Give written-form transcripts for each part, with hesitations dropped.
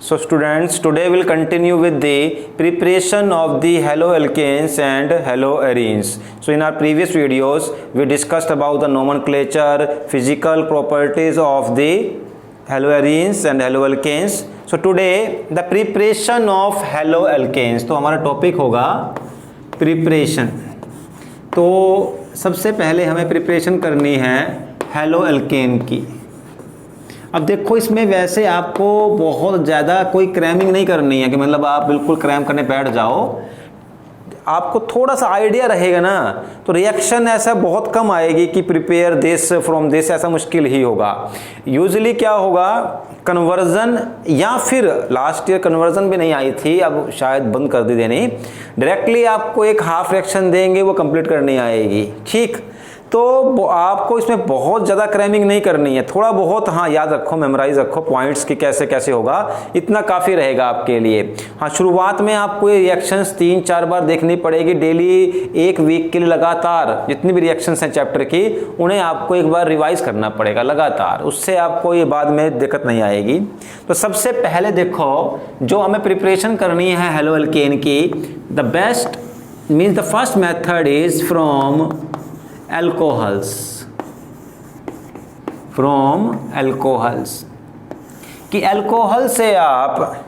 So students, today we'll continue with the preparation of the haloalkanes and haloarenes. So in our previous videos, we discussed about the nomenclature, physical properties of the haloarenes and haloalkanes. So today the preparation of haloalkanes. तो हमारा topic होगा preparation. तो सबसे पहले हमें preparation करनी है haloalkane की. अब देखो इसमें वैसे आपको बहुत ज़्यादा कोई क्रैमिंग नहीं करनी है कि मतलब आप बिल्कुल क्रैम करने बैठ जाओ. आपको थोड़ा सा आइडिया रहेगा ना तो रिएक्शन ऐसा बहुत कम आएगी कि प्रिपेयर दिस फ्रॉम दिस, ऐसा मुश्किल ही होगा. यूजुअली क्या होगा, कन्वर्जन या फिर लास्ट ईयर कन्वर्जन भी नहीं आई थी, अब शायद बंद कर दी देनी. डायरेक्टली आपको एक हाफ रिएक्शन देंगे, वो कंप्लीट करनी आएगी. ठीक, तो आपको इसमें बहुत ज़्यादा क्रैमिंग नहीं करनी है. थोड़ा बहुत हाँ याद रखो, मेमोराइज रखो पॉइंट्स की कैसे कैसे होगा, इतना काफ़ी रहेगा आपके लिए. हाँ, शुरुआत में आपको ये रिएक्शंस 3-4 बार देखनी पड़ेगी डेली. एक वीक के लिए लगातार जितनी भी रिएक्शंस हैं चैप्टर की, उन्हें आपको एक बार रिवाइज करना पड़ेगा लगातार. उससे आपको ये बाद में दिक्कत नहीं आएगी. तो सबसे पहले देखो, जो हमें प्रिपरेशन करनी है हैलोएल्केन की, the best means the first method is from alcohols. कि अल्कोहल से आप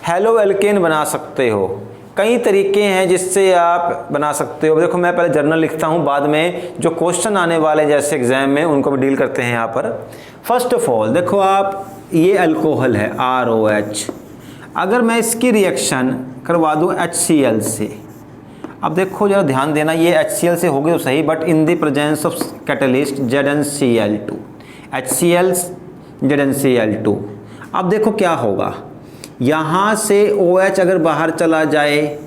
हैलोएल्केन बना सकते हो. कई तरीके हैं जिससे आप बना सकते हो. देखो मैं पहले जर्नल लिखता हूं, बाद में जो क्वेश्चन आने वाले जैसे एग्जाम में उनको भी डील करते हैं यहाँ पर. फर्स्ट ऑफ ऑल देखो आप, ये अल्कोहल है ROH. अगर मैं इसकी रिएक्शन करवा दूं HCl से, अब देखो जरा ध्यान देना, ये HCl से होगी तो सही, but in the presence of catalyst ZnCl2, HCl ZnCl2. अब देखो क्या होगा, यहाँ से OH अगर बाहर चला जाए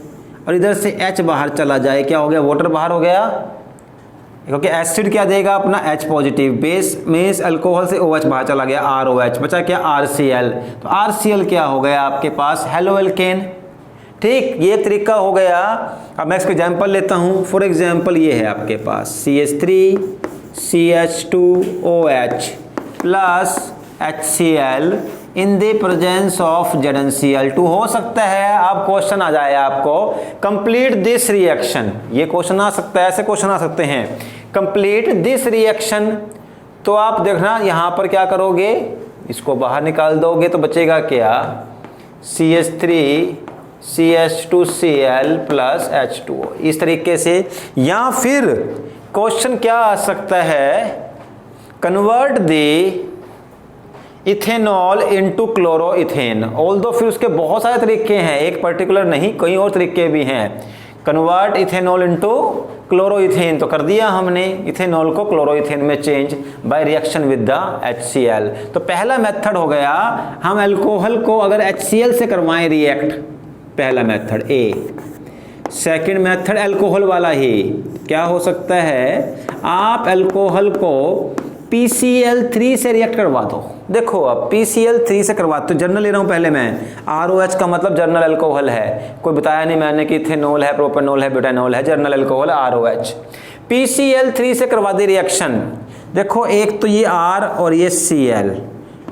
और इधर से H बाहर चला जाए, क्या हो गया, वाटर बाहर हो गया. क्योंकि एसिड क्या देगा अपना H positive, base means alcohol से OH बाहर चला गया, ROH बचा क्या RCl. तो RCl क्या हो गया आपके पास, हैलोएल्केन. ठीक, ये एक तरीका हो गया. अब मैं इसका एग्जाम्पल लेता हूँ. फॉर एग्जाम्पल ये है आपके पास CH3CH2OH plus HCl in the presence of ZnCl2. हो सकता है अब क्वेश्चन आ जाए आपको, कंप्लीट दिस रिएक्शन. ये क्वेश्चन आ सकता है, ऐसे क्वेश्चन आ सकते हैं, कंप्लीट दिस रिएक्शन. तो आप देखना यहाँ पर क्या करोगे, इसको बाहर निकाल दोगे तो बचेगा क्या, CH3CH2Cl प्लस H2O. इस तरीके से. या फिर क्वेश्चन क्या आ सकता है, convert the ethanol into chloroethane. Although फिर उसके बहुत सारे तरीके हैं, एक पर्टिकुलर नहीं, कई और तरीके भी हैं. कन्वर्ट इथेनॉल इनटू क्लोरोइथेन तो कर दिया हमने, इथेनॉल को क्लोरोइथेन में change by reaction with the HCl. तो पहला मेथड हो गया, हम अल्कोहल को अगर HCl से करवाएं रिएक्ट, पहला method A. Second method alcohol वाला ही, क्या हो सकता है, आप अल्कोहल को PCl3 से रिएक्ट करवा दो. देखो अब PCl3 से करवाते, तो जर्नल ले रहा हूं पहले मैं. ROH का मतलब जर्नल अल्कोहल है, कोई बताया नहीं मैंने कि इथेनॉल है, प्रोपेनॉल है, ब्यूटानॉल है, जर्नल अल्कोहल ROH. PCl3 से करवा दे रिएक्शन. देखो एक तो ये R और ये Cl,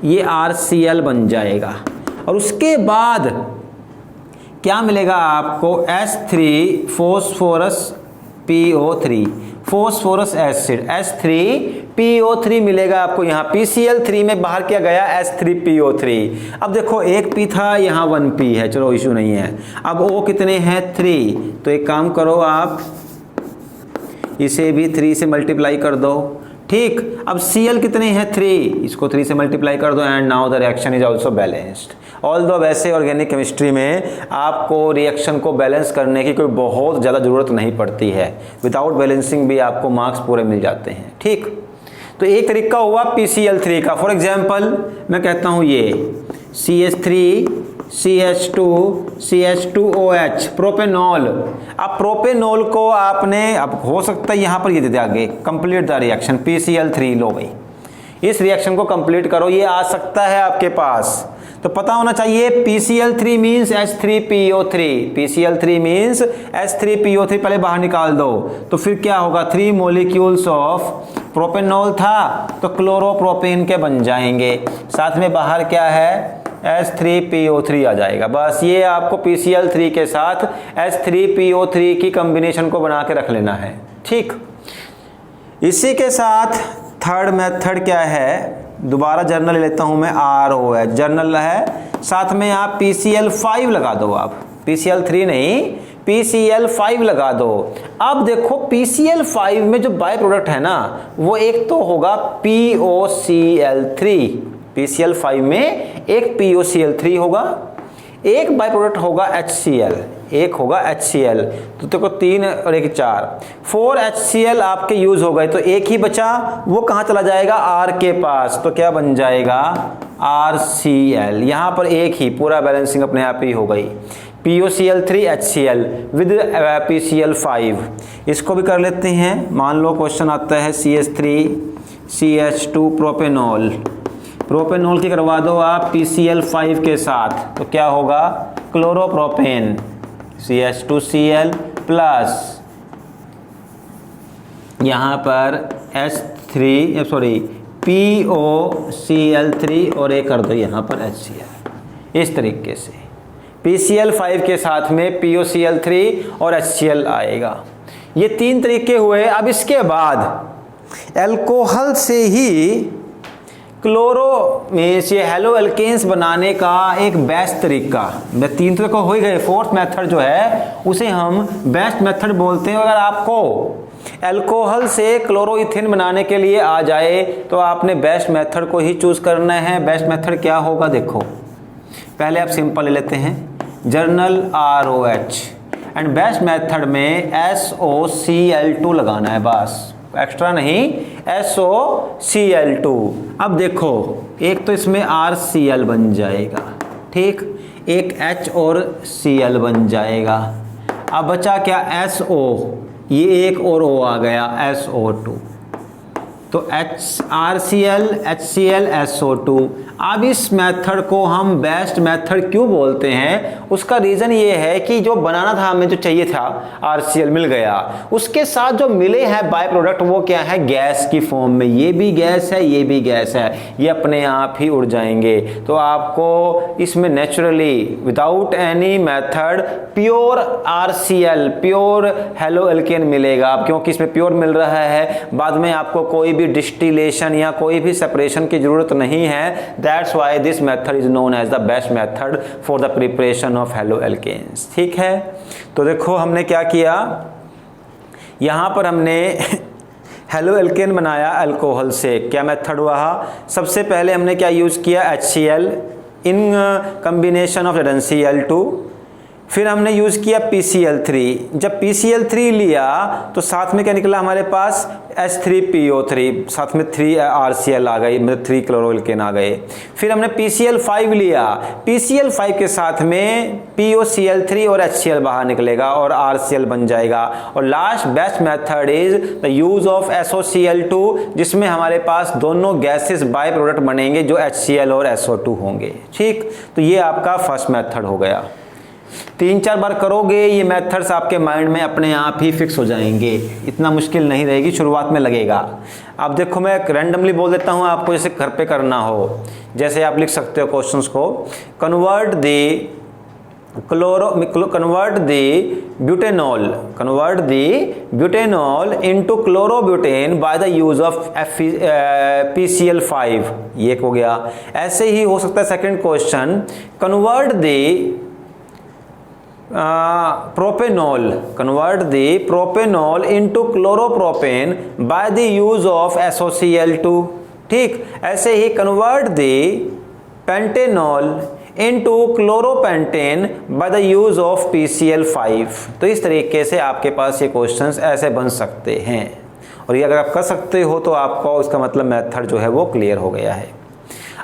ये RCl बन जाएगा. और उसके बाद क्या मिलेगा आपको, H3 phosphorus PO3, phosphorous acid H3PO3 मिलेगा आपको. यहाँ PCl3 में बाहर क्या गया, H3PO3. अब देखो एक P था, यहाँ 1P है, चलो इशू नहीं है. अब O कितने हैं, 3. तो एक काम करो आप इसे भी 3 से मल्टीप्लाई कर दो. ठीक, अब Cl कितने हैं, 3, इसको 3 से मल्टीप्लाई कर दो. And now the reaction is also balanced. Although वैसे ऑर्गेनिक केमिस्ट्री में आपको रिएक्शन को बैलेंस करने की कोई बहुत ज़्यादा ज़रूरत नहीं पड़ती है. विदाउट बैलेंसिंग भी आपको मार्क्स पूरे मिल जाते हैं. ठीक, तो एक तरीका हुआ PCl3 का. फॉर एग्जांपल मैं कहता हूँ ये CH3CH2CH2OH प्रोपेनॉल. अब प्रोपेनॉल को आपने, अब हो सकता है यहाँ पर ये दे दे आगे, कंप्लीट द रिएक्शन PCl3 लो भाई, इस रिएक्शन को कंप्लीट करो. ये आ सकता है आपके पास, तो पता होना चाहिए PCl3 means H3PO3. PCl3 means H3PO3 पहले बाहर निकाल दो. तो फिर क्या होगा, 3 मॉलिक्यूल्स ऑफ प्रोपेनॉल था तो क्लोरोप्रोपेन के बन जाएंगे. साथ में बाहर क्या है, H3PO3 आ जाएगा। बस ये आपको PCl3 के साथ H3PO3 की कॉम्बिनेशन को बना के रख लेना है। ठीक, इसी के साथ थर्ड मेथड क्या है, दोबारा जर्नल ले लेता हूं मैं, ROH जर्नल है, साथ में आप PCl5 लगा दो, आप PCl3 नहीं PCl5 लगा दो। अब देखो PCl5 में जो बाय प्रोडक्ट है ना, वो एक तो होगा POCl3, PCl5 में एक POCl3 होगा, एक बाय प्रोडक्ट होगा HCl, एक होगा HCl, तो देखो 3 और 1 4, 4 HCl आपके यूज हो गए, तो एक ही बचा, वो कहाँ चला जाएगा, R के पास, तो क्या बन जाएगा RCl। यहाँ पर एक ही पूरा बैलेंसिंग अपने आप ही हो गई, POCl3 HCl विद PCl5। इसको भी कर लेते हैं, मान लो क्वेश्चन आता है CH3CH2 प्रोपेनॉल, प्रोपेनॉल की करवा दो आप PCl5 के साथ, तो क्या होगा क्लोरोप्रोपेन, CH2Cl प्लस यहाँ पर POCl3 और एक कर दो यहाँ पर HCl। इस तरीके से PCl5 के साथ में POCl3 और HCl आएगा। ये 3 तरीके हुए। अब इसके बाद अल्कोहल से ही क्लोरो में ये हेलो एल्केन्स बनाने का एक बेस्ट तरीका, 3 तरीके हो ही गए, फोर्थ मेथड जो है उसे हम बेस्ट मेथड बोलते हैं। अगर आपको अल्कोहल से क्लोरोइथेन बनाने के लिए आ जाए तो आपने बेस्ट मेथड को ही चूज करना है। बेस्ट मेथड क्या होगा, देखो पहले आप सिंपल ले लेते हैं, journal ROH and best method में SOCl2 लगाना है, बस एक्स्ट्रा नहीं, SOCl2। अब देखो एक तो इसमें RCl बन जाएगा, ठीक, एक H और Cl बन जाएगा। अब बचा क्या, SO, ये एक और O आ गया SO2, तो RCl HCl SO2। अब इस मेथड को हम बेस्ट मेथड क्यों बोलते हैं, उसका रीज़न ये है कि जो बनाना था हमें, जो चाहिए था RCl मिल गया, उसके साथ जो मिले हैं बाय प्रोडक्ट वो क्या है, गैस की फॉर्म में, ये भी गैस है ये भी गैस है, ये अपने आप ही उड़ जाएंगे। तो आपको इसमें naturally without any method pure RCl, pure halo alkane मिलेगा, क्योंकि इसमें प्योर मिल रहा है। बाद में आपको कोई भी डिस्टिलेशन या कोई भी सेपरेशन की जरूरत नहीं है। That's why this method is known as the best method for the preparation of haloalkanes। ठीक है, तो देखो हमने क्या किया, यहाँ पर हमने हेलोएल्केन बनाया अल्कोहल से। क्या मेथड हुआ, सबसे पहले हमने क्या यूज़ किया, HCl in combination of Cl2, फिर हमने यूज़ किया PCl3। जब PCl3 लिया तो साथ में क्या निकला हमारे पास, H3PO3, साथ में 3 RCl आ गई, मतलब 3 क्लोरोएल्केन आ गए। फिर हमने PCl5 लिया, PCl5 के साथ में POCl3 और HCl बाहर निकलेगा और RCl बन जाएगा। और last best method is the use of SOCl2, जिसमें हमारे पास दोनों गैसेस बाय प्रोडक्ट बनेंगे जो HCl और SO2 होंगे। ठीक, तो ये आपका फर्स्ट मेथड हो गया। 3-4 बार करोगे ये मेथड्स आपके माइंड में अपने आप ही फिक्स हो जाएंगे, इतना मुश्किल नहीं रहेगी, शुरुआत में लगेगा। अब देखो मैं रैंडमली बोल देता हूँ आपको, जैसे घर पे करना हो, जैसे आप लिख सकते हो क्वेश्चंस को, convert the butanol into chlorobutane by the use of PCl5, ये हो गया। ऐसे ही हो सकता है second question, convert the propanol into chloropropane by the use of SOCl2। ठीक, ऐसे ही convert the pentanol into chloropentane by the use of PCl5। तो इस तरीके से आपके पास ये क्वेश्चंस ऐसे बन सकते हैं, और ये अगर आप कर सकते हो तो आपको उसका मतलब मेथड जो है वो क्लियर हो गया है।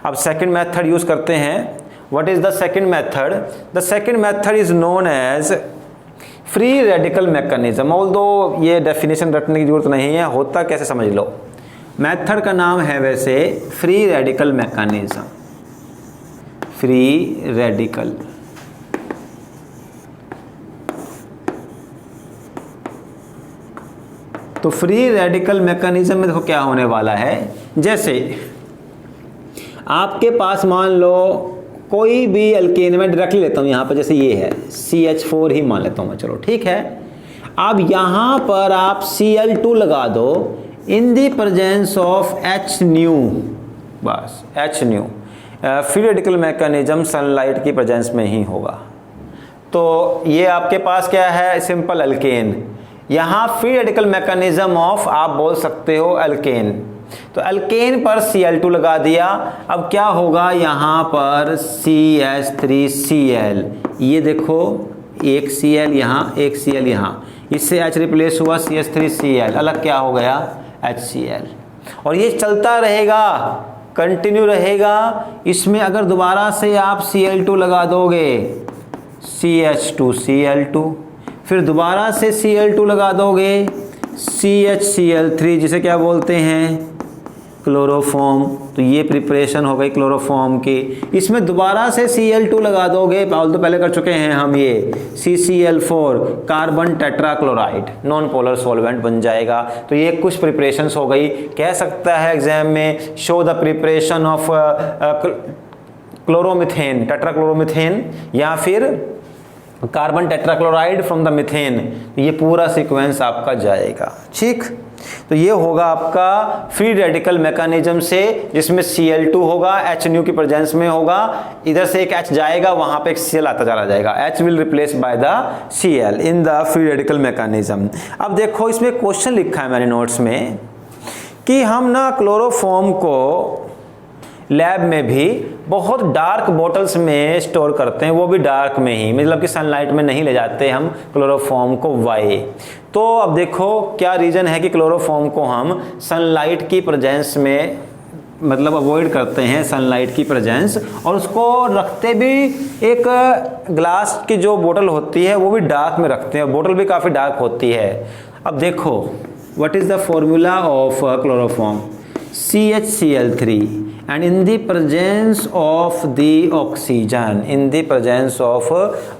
अब सेकंड मेथड यूज करते हैं। What is the second method? The second method is known as free radical mechanism। Although ये definition रटने की जरूरत नहीं है, होता कैसे समझ लो। मेथड का नाम है वैसे free radical mechanism, free radical। तो फ्री रेडिकल मैकेनिज्म में देखो क्या होने वाला है, जैसे आपके पास मान लो कोई भी अल्केन में डायरेक्टली लेता हूँ यहाँ पर, जैसे ये है CH4 ही मान लेता हूँ मैं, चलो ठीक है। अब यहाँ पर आप Cl2 लगा दो in the presence of H new, बस H new, free radical mechanism sunlight की प्रेजेंस में ही होगा। तो ये आपके पास क्या है, सिंपल अल्केन। यहाँ फ्री रेडिकल मैकेनिज्म ऑफ आप बोल सकते हो अल्केन, तो अल्केन पर Cl2 लगा दिया। अब क्या होगा, यहाँ पर CH3Cl, ये देखो एक Cl यहाँ, एक Cl यहाँ, इससे H रिप्लेस हुआ CH3Cl, अलग क्या हो गया HCl। और ये चलता रहेगा, कंटिन्यू रहेगा। इसमें अगर दोबारा से आप Cl2 लगा दोगे CH2Cl2, फिर दोबारा से Cl2 लगा दोगे CHCl3, जिसे क्या बोलते हैं क्लोरोफॉर्म, तो ये प्रिपरेशन हो गई क्लोरोफॉर्म की। इसमें दोबारा से Cl2 लगा दोगे, तो पहले कर चुके हैं हम, ये CCl4 carbon tetrachloride non polar solvent बन जाएगा। तो ये कुछ प्रिपरेशंस हो गई। कह सकता है एग्जाम में show the preparation of chloromethane, tetrachloromethane, या फिर carbon tetrachloride from the methane, ये पूरा सीक्वेंस आपका जाएगा। ठीक, तो ये होगा आपका फ्री रेडिकल मैकेनिज्म से, जिसमें Cl2 होगा, H न्यू की प्रेजेंस में होगा, इधर से एक H जाएगा, वहां पे एक Cl आता चला जाएगा, H will replace by the Cl in the free radical mechanism. अब देखो इसमें क्वेश्चन लिखा है मैंने नोट्स में कि हम ना क्लोरोफॉर्म को लैब में भी बहुत डार्क बॉटल्स में स्टोर करते हैं, वो भी डार्क में ही, मतलब कि सनलाइट में नहीं ले जाते हम क्लोरोफॉर्म को। वाई, तो अब देखो क्या रीज़न है कि क्लोरोफॉर्म को हम सनलाइट की प्रेजेंस में मतलब अवॉइड करते हैं, सनलाइट की प्रेजेंस, और उसको रखते भी एक ग्लास की जो बोतल होती है वो भी डार्क में रखते हैं, बोतल भी काफ़ी डार्क होती है। अब देखो what is the formula of chloroform, CHCl3, and in the presence of the oxygen, in the presence of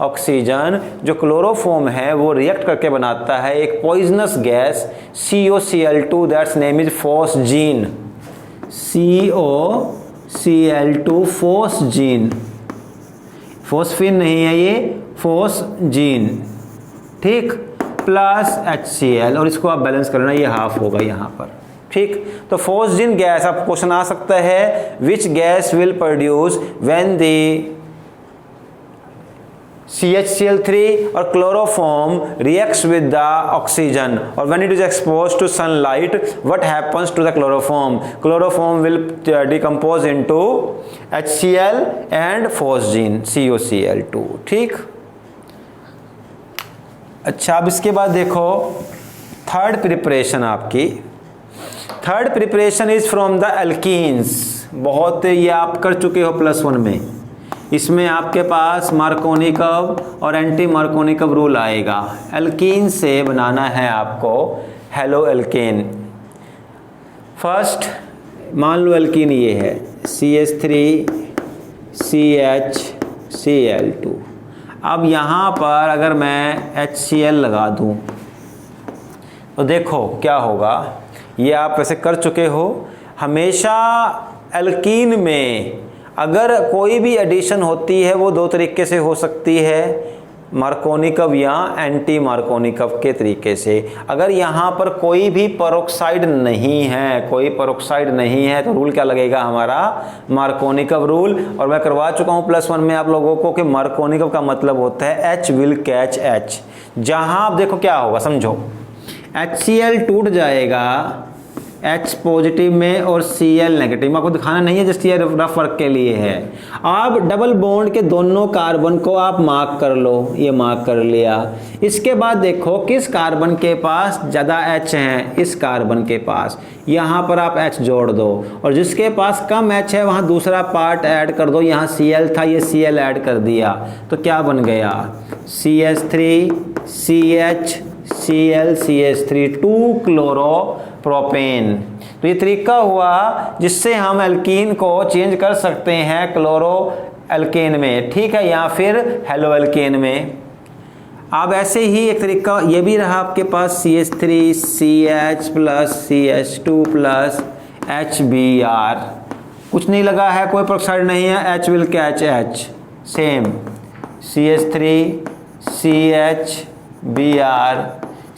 oxygen, जो क्लोरोफॉर्म है वो रिएक्ट करके बनाता है एक poisonous gas COCl2, that's name is phosgene, COCl2 phosgene, phosphine नहीं है ये, फोस्जीन, ठीक, प्लस HCl, और इसको आप बैलेंस करना, ये हाफ होगा यहाँ पर। ठीक, तो फोस्जीन गैस, आप क्वेश्चन आ सकता है which gas will produce when the CHCl3 और chloroform reacts with the oxygen, और when it is exposed to sunlight what happens to the chloroform, chloroform will decompose into HCl and phosgene COCl2। ठीक, अच्छा, अब इसके बाद देखो third preparation आपकी, third preparation is from the alkenes. बहुत ये आप कर चुके हो +1 में, इसमें आपके पास मार्कोनिकव और एंटी मार्कोनिकव रूल आएगा। एल्कीन से बनाना है आपको हेलो एल्केन। फर्स्ट मान लो एल्कीन ये है CH3CHCl2। अब यहाँ पर अगर मैं HCl लगा दूँ तो देखो क्या होगा, ये आप वैसे कर चुके हो। हमेशा एल्कीन में अगर कोई भी एडिशन होती है वो दो तरीके से हो सकती है, मार्कोनिकव या एंटी मार्कोनिकव के तरीके से। अगर यहाँ पर कोई भी पेरोक्साइड नहीं है, कोई पेरोक्साइड नहीं है, तो रूल क्या लगेगा हमारा, मार्कोनिकव रूल। और मैं करवा चुका हूँ +1 में आप लोगों को कि मार्कोनिकव का मतलब होता है H विल कैच H। जहाँ आप देखो क्या होगा, समझो HCl टूट जाएगा H पॉजिटिव में और Cl नेगेटिव में, आपको दिखाना नहीं है, जस्ट ये रफ वर्क के लिए है। अब डबल बॉन्ड के दोनों कार्बन को आप मार्क कर लो, ये मार्क कर लिया। इसके बाद देखो किस कार्बन के पास ज़्यादा H है, इस कार्बन के पास, यहाँ पर आप H जोड़ दो, और जिसके पास कम H है वहाँ दूसरा पार्ट ऐड कर दो। यहाँ Cl था, ये Cl ऐड कर दिया, तो क्या बन गया CH3 CH Cl CH3 2 chloropropane. तो ये तरीका हुआ जिससे हम एल्कीन को चेंज कर सकते हैं क्लोरो एल्केन में, ठीक है, या फिर हेलो एल्केन में। अब ऐसे ही एक तरीका ये भी रहा आपके पास CH3CH plus CH2 plus HBr, कुछ नहीं लगा है, कोई पेरोक्साइड नहीं है, H will catch H, same CH3 CH Br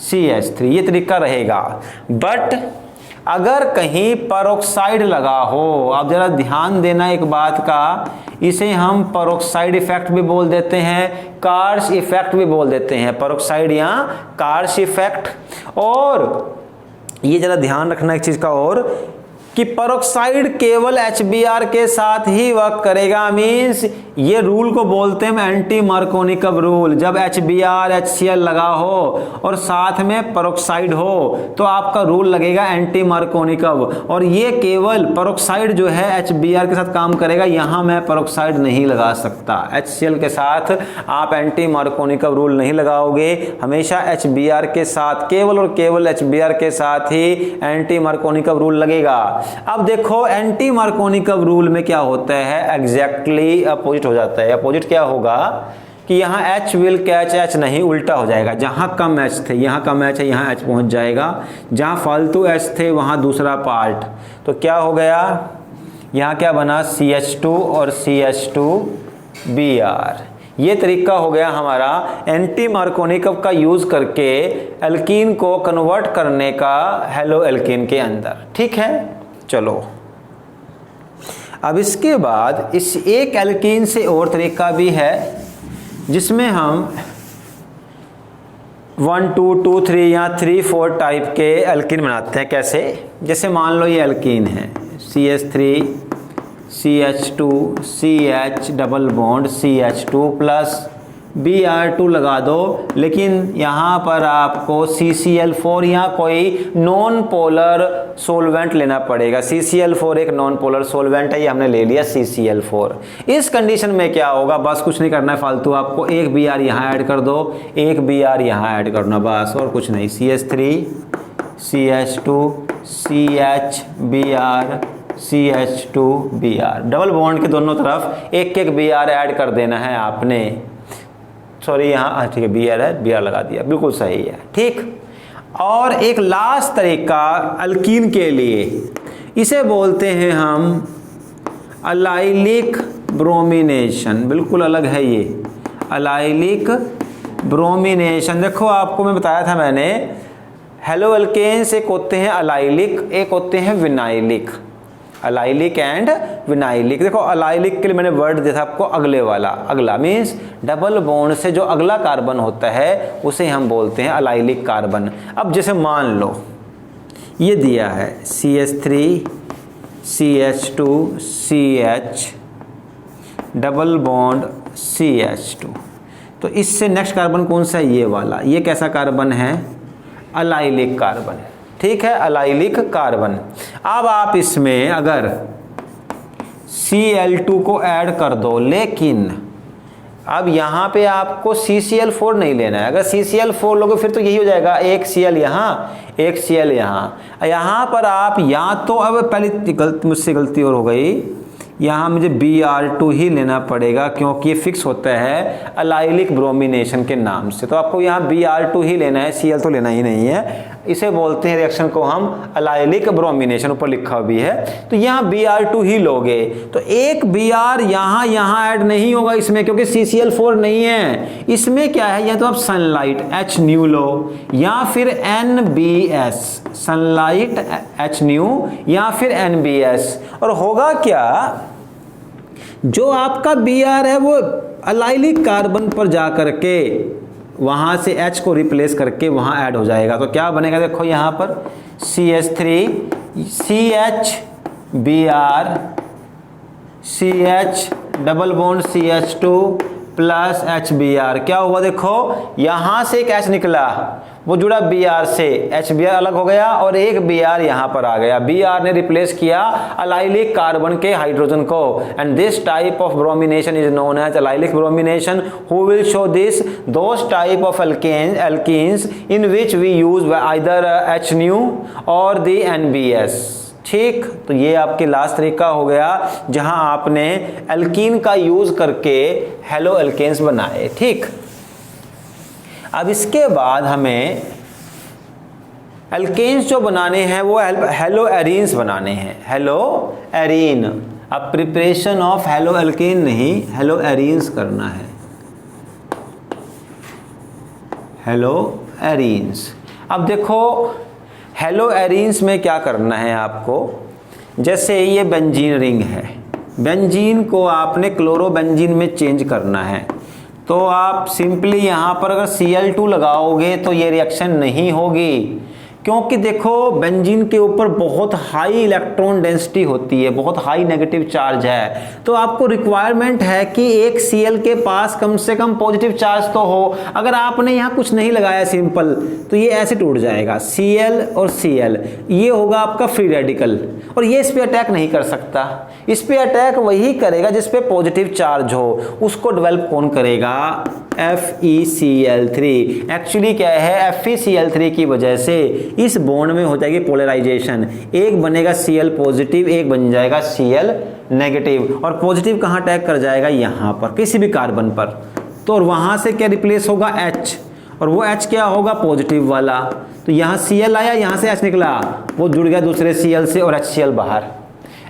CH3, ये तरीका रहेगा। बट अगर कहीं पेरोक्साइड लगा हो, आप जरा ध्यान देना एक बात का, इसे हम पेरोक्साइड इफेक्ट भी बोल देते हैं, कार्श इफेक्ट भी बोल देते हैं, पेरोक्साइड या कार्श इफेक्ट। और ये जरा ध्यान रखना एक चीज का और, कि पेरोक्साइड केवल HBr के साथ ही वर्क करेगा। मींस ये रूल को बोलते हैं एंटी मार्कोनिकव रूल। जब HBr HCl लगा हो और साथ में पेरोक्साइड हो तो आपका रूल लगेगा एंटी मार्कोनिकव, और ये केवल पेरोक्साइड जो है HBr के साथ काम करेगा। यहां मैं पेरोक्साइड नहीं लगा सकता, HCl के साथ आप एंटी मार्कोनिकव रूल नहीं लगाओगे, हमेशा HBr के साथ, केवल और केवल HBr के साथ ही एंटी मार्कोनिकव रूल लगेगा। अब देखो एंटी मार्कोनिकव रूल में क्या होता है, एग्जैक्टली अपोजिट हो जाता है। अपोजिट क्या होगा कि यहाँ H विल कैच H नहीं, उल्टा हो जाएगा। जहाँ कम H थे, यहाँ कम H है, यहाँ H पहुँच जाएगा। जहाँ फालतू H थे वहाँ दूसरा पार्ट, तो क्या हो गया, यहाँ क्या बना CH2 और CH2Br। ये तरीका हो गया हमारा एंटी मार्कोनिकव का यूज करके एल्कीन को कन्वर्ट करने का हेलो एल्कीन के अंदर। ठीक है, चलो अब इसके बाद इस एक एल्कीन से और तरीका भी है जिसमें हम 1 2 2 3 या 3 4 टाइप के एल्कीन बनाते हैं। कैसे, जैसे मान लो ये एल्कीन है CH3 CH2 CH double bond CH2 plus Br2 लगा दो, लेकिन यहाँ पर आपको CCl4 या कोई नॉन पोलर सोलवेंट लेना पड़ेगा। CCl4 एक नॉन पोलर सोलवेंट है, ये हमने ले लिया CCl4। इस कंडीशन में क्या होगा, बस कुछ नहीं करना है फालतू, आपको एक Br यहाँ ऐड कर दो, एक Br यहाँ ऐड करना, बस और कुछ नहीं। CH3 CH2 CH Br CH2 Br, double bond के दोनों तरफ एक एक Br ऐड कर देना है आपने। सॉरी यहाँ ठीक है Br है, Br लगा दिया, बिल्कुल सही है। ठीक, और एक लास्ट तरीका अल्कीन के लिए, इसे बोलते हैं हम अलाइलिक ब्रोमिनेशन। बिल्कुल अलग है ये अलाइलिक ब्रोमिनेशन। देखो आपको मैं बताया था मैंने, हेलो एल्केन्स एक होते हैं अलाइलिक, एक होते हैं विनाइलिक, अलाइलिक एंड विनाइलिक। देखो अलाइलिक के लिए मैंने वर्ड दिया था आपको अगले वाला, अगला मीन्स डबल बॉन्ड से जो अगला कार्बन होता है उसे हम बोलते हैं अलाइलिक कार्बन। अब जैसे मान लो ये दिया है CH3 CH2 CH double bond CH2, तो इससे नेक्स्ट कार्बन कौन सा है, ये वाला। ये कैसा कार्बन है, अलाइलिक कार्बन। ठीक है, अलाइलिक कार्बन। अब आप इसमें अगर Cl2 को ऐड कर दो, लेकिन अब यहाँ पे आपको CCl4 नहीं लेना है। अगर CCl4 लोगे फिर तो यही हो जाएगा, एक Cl यहाँ एक Cl यहाँ। यहाँ पर आप या तो, अब पहले मुझसे गलती और हो गई, यहाँ मुझे Br2 ही लेना पड़ेगा क्योंकि ये फिक्स होता है अलाइलिक ब्रोमिनेशन के नाम से, तो आपको यहाँ Br2 ही लेना है, Cl तो लेना ही नहीं है। इसे बोलते हैं रिएक्शन को हम अलाइलिक ब्रोमिनेशन, ऊपर लिखा भी है। तो यहाँ Br2 ही लोगे, तो एक Br यहाँ ऐड नहीं होगा इसमें क्योंकि CCl4 नहीं है। इसमें क्या है, या तो आप सनलाइट H न्यू लो या फिर NBS, सनलाइट H न्यू या फिर NBS। और होगा क्या, जो आपका Br है वो अलाइलिक कार्बन पर जा करके वहां से H को रिप्लेस करके वहां ऐड हो जाएगा। तो क्या बनेगा, देखो यहां पर CH3 CH Br CH double bond CH2 plus HBr। क्या हुआ, देखो यहां से एक H निकला, वो जुड़ा Br से, HBr अलग हो गया और एक Br यहां पर आ गया। Br ने रिप्लेस किया अलाइलिक कार्बन के हाइड्रोजन को, and this type of bromination is known as allylic bromination. Who will show this, those type of alkenes in which we use either H new और the NBS। ठीक, तो ये आपके last तरीका हो गया जहां आपने एल्कीन का यूज करके हेलो एल्केन्स बनाए। ठीक, अब इसके बाद हमें एल्केन्स जो बनाने हैं वो हेलो एरीन्स बनाने हैं। हेलो एरीन, अब प्रिपरेशन ऑफ हेलो एल्केन नहीं, हेलो एरीन्स करना है, हेलो एरीन्स। अब देखो हेलो एरीन्स में क्या करना है आपको, जैसे ये बेंजीन रिंग है, बेंजीन को आपने क्लोरोबेंजीन में चेंज करना है, तो आप सिंपली यहाँ पर अगर Cl2 लगाओगे तो ये रिएक्शन नहीं होगी, क्योंकि देखो बेंजीन के ऊपर बहुत हाई इलेक्ट्रॉन डेंसिटी होती है, बहुत हाई नेगेटिव चार्ज है, तो आपको रिक्वायरमेंट है कि एक Cl के पास कम से कम पॉजिटिव चार्ज तो हो। अगर आपने यहाँ कुछ नहीं लगाया सिंपल, तो ये ऐसे टूट जाएगा, Cl और Cl, ये होगा आपका फ्री रेडिकल, और ये इस पे अटैक नहीं कर सकता। इस पे अटैक वही करेगा जिस पे पॉजिटिव चार्ज हो, उसको डेवलप कौन करेगा, FeCl3। एक्चुअली क्या है, FeCl3 की वजह से इस बॉन्ड में हो जाएगी पोलराइजेशन, एक बनेगा Cl पॉजिटिव, एक बन जाएगा Cl नेगेटिव, और पॉजिटिव कहाँ अटैक कर जाएगा, यहाँ पर किसी भी कार्बन पर, तो और वहाँ से क्या रिप्लेस होगा, H, और वो H क्या होगा, पॉजिटिव वाला, तो यहाँ Cl आया, यहाँ से H निकला, वो जुड़ गया दूसरे Cl से और HCl बाहर।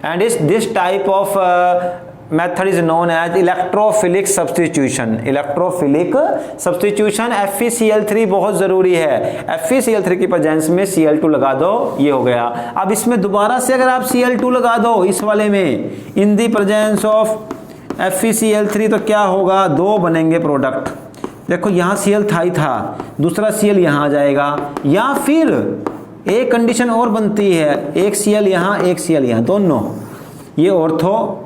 And this type of method is known as electrophilic substitution. Electrophilic substitution, FeCl3 बहुत जरूरी है, FeCl3 की प्रेजेंस में Cl2 लगा दो, ये हो गया। अब इसमें दोबारा से अगर आप Cl2 लगा दो इस वाले में, इन दी प्रेजेंस ऑफ FeCl3, तो क्या होगा, दो बनेंगे प्रोडक्ट। देखो यहाँ Cl था ही था, दूसरा Cl यहाँ आ जाएगा, या फिर एक कंडीशन और बनती है, एक Cl यहाँ एक Cl यहाँ, दोनों ये ऑर्थो,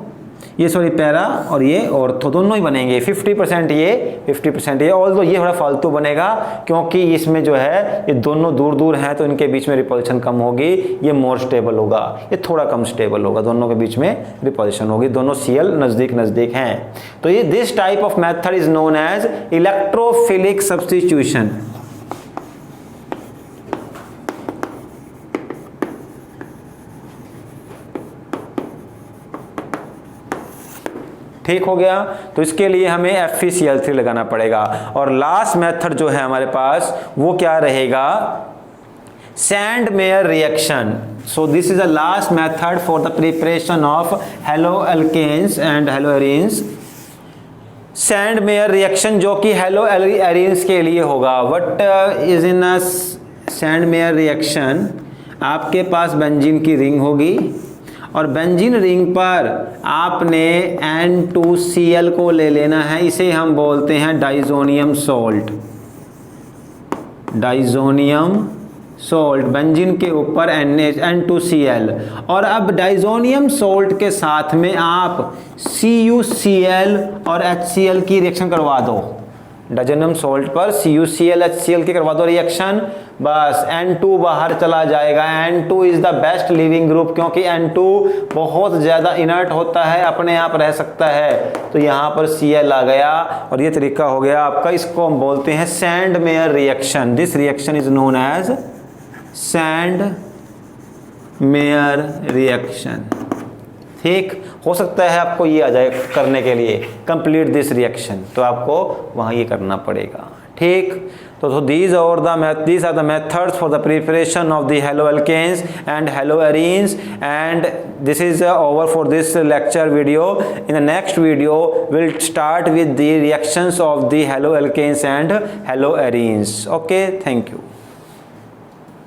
ये सॉरी पैरा, और ये ऑर्थो, दोनों ही बनेंगे, 50% ये 50% ये। ऑल्दो ये थोड़ा फालतू बनेगा क्योंकि इसमें जो है ये दोनों दूर दूर हैं, तो इनके बीच में रिपल्शन कम होगी, ये मोर स्टेबल होगा, ये थोड़ा कम स्टेबल होगा, दोनों के बीच में रिपल्शन होगी, दोनों Cl नज़दीक नज़दीक हैं। तो ये this type of method is known as electrophilic substitution. ठीक हो गया, तो इसके लिए हमें FeCl3 लगाना पड़ेगा। और लास्ट मेथड जो है हमारे पास वो क्या रहेगा, Sandmeyer reaction. So this is the last method for the preparation of halo alkanes and halo arenes. Sandmeyer reaction जो कि हेलो एरीन्स के लिए होगा। What is in a Sandmeyer reaction, आपके पास बेंजीन की रिंग होगी और बेंजीन रिंग पर आपने N2Cl को ले लेना है, इसे हम बोलते हैं diazonium salt. Diazonium salt, benzene के ऊपर N2Cl, और अब डाइजोनियम सॉल्ट के साथ में आप CuCl और HCl की रिएक्शन करवा दो। डाइजोनियम सॉल्ट पर CuCl HCl की करवा दो रिएक्शन, बस N2 बाहर चला जाएगा। N2 is the best leaving group, क्योंकि N2 बहुत ज़्यादा इनर्ट होता है, अपने आप रह सकता है, तो यहाँ पर Cl आ गया, और ये तरीका हो गया आपका। इसको हम बोलते हैं Sandmeyer reaction. This reaction is known as Sandmeyer reaction. ठीक हो सकता है आपको ये आ जाए करने के लिए, कंप्लीट दिस रिएक्शन, तो आपको वहाँ ये करना पड़ेगा। ठीक, तो these are the methods for the preparation of the haloalkanes and haloarenes, and this is over for this lecture video. In the next video we'll start with the reactions of the haloalkanes and haloarenes. Okay, thank you.